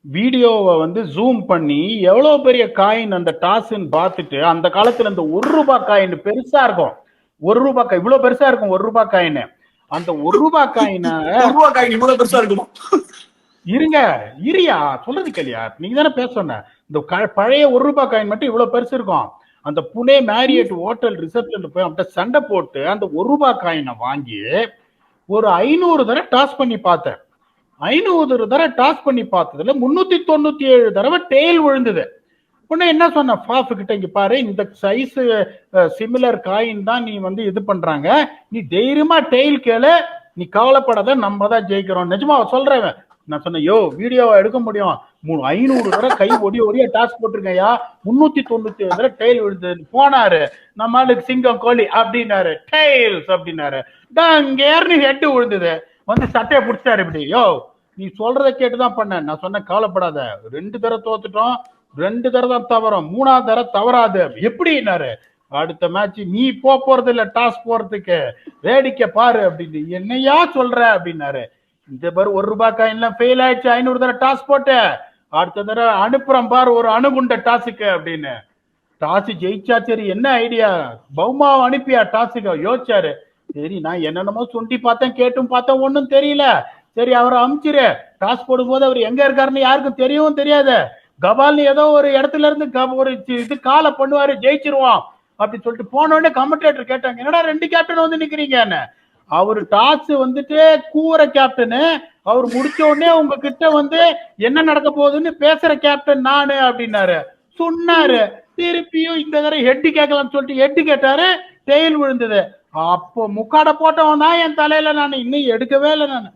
வீடியோவை வந்து ஜூம் பண்ணி எவ்வளவு பெரிய காயின் அந்த டாஸ்ன்னு பார்த்துட்டு, அந்த காலத்துல இந்த ₹1 காயின் பெருசா இருக்கும். ₹1 காயின் இவ்வளவு பெருசா இருக்கும். ₹1 காயின். அந்த ₹1 காயினை ₹1 காயின் இவ்வளவு பெருசா இருக்குமா? இருங்க, இரியா சொல்றது கேளியா, நீங்க தானே பேச சொன்ன. இந்த பழைய ₹1 காயின் மட்டும் இவ்வளவு பெருசு இருக்கும். அந்த புனே மேரியட் ஹோட்டல் ரிசப்ஷன்ல போய் அவன்கிட்ட சண்டை போட்டு அந்த ₹1 காயினை வாங்கி ஒரு 500 தடவை டாஸ் பண்ணி பார்த்தேன். 500 தடவை டாஸ் பண்ணி பார்த்ததுல 397 தடவை டெய்ல் விழுந்தது. உடனே என்ன சொன்ன ஃபாஃப் கிட்ட, இங்க பாரு, இந்த சைஸ் சிமிலர் காயின் தான் நீ வந்து இது பண்றாங்க, நீ தைரியமா டெய்ல் கேளு, நீ கவலைப்படாத, நம்ம தான் ஜெயிக்கிறோம். நிஜமா சொல்றேன். நான் சொன்னேன், யோ வீடியோவை எடுக்க முடியும், 500 தடவை கை ஒடியா டாஸ் போட்டிருக்கையா, 397 தடவை டெய்ல் விழுது. போனாரு நம்மளுக்கு சிங்கம் கோழி அப்படின்னாரு, டெய்ல்ஸ் அப்படின்னாரு. இங்க ஹெட் விழுந்தது. வந்து சட்டையை பிடிச்சாரு இப்படி, யோ நீ சொல்றதை கேட்டுதான் பண்ண. நான் சொன்ன கவலைப்படாத, 2 தடவை தோத்துட்டோம், 2 தடவை தான் தவறும், 3ஆவது தடவை தவறாது. எப்படின்னாரு, அடுத்த மேட்ச் நீ போறது இல்ல, டாஸ் போறதுக்கு, வேடிக்கை பாரு அப்படின்னு. என்னையா சொல்ற அப்படின்னாரு. இந்த பாரு ₹1 காயின்லாம் ஃபெயில் ஆயிடுச்சு, 500 தடவை டாஸ் போட்டு, அடுத்த தடவை அனுப்புறோம் பாரு ஒரு அணுகுண்ட டாஸுக்கு அப்படின்னு. டாஸ் ஜெயிச்சா சரி, என்ன ஐடியா, பௌமாவை அனுப்பியா டாஸுக்கு? யோசிச்சாரு. சரி, நான் என்னென்னமோ சுண்டி பார்த்தேன், கேட்டும் பார்த்தேன், ஒன்னும் தெரியல. சரி, அவரை அமிச்சிரு. டாஸ் போடும்போது அவர் எங்க இருக்காருன்னு யாருக்கும் தெரியவும் தெரியாது. கபால்னு ஏதோ ஒரு இடத்துல இருந்து ஒரு இது காலை பண்ணுவாரு, ஜெயிச்சிருவோம் அப்படின்னு சொல்லிட்டு போனோடனே கமெண்டேட்டர் கேட்டாங்க, என்னடா 2 கேப்டன் வந்து நிக்கிறீங்கன்னு. அவரு டாஸ் வந்துட்டு கூற கேப்டனு, அவர் முடிச்ச உடனே உங்ககிட்ட வந்து என்ன நடக்க போகுதுன்னு பேசுற கேப்டன் நானு அப்படின்னாரு. சொன்னாரு. திருப்பியும் இந்த தடவை ஹெட் கேட்கலாம்னு சொல்லிட்டு ஹெட் கேட்டாரு, டெய்ல் விழுந்தது. அப்போ முக்காட போட்டவன் தான் என் தலையில. நான் இன்னும் எடுக்கவே இல்லை. நான்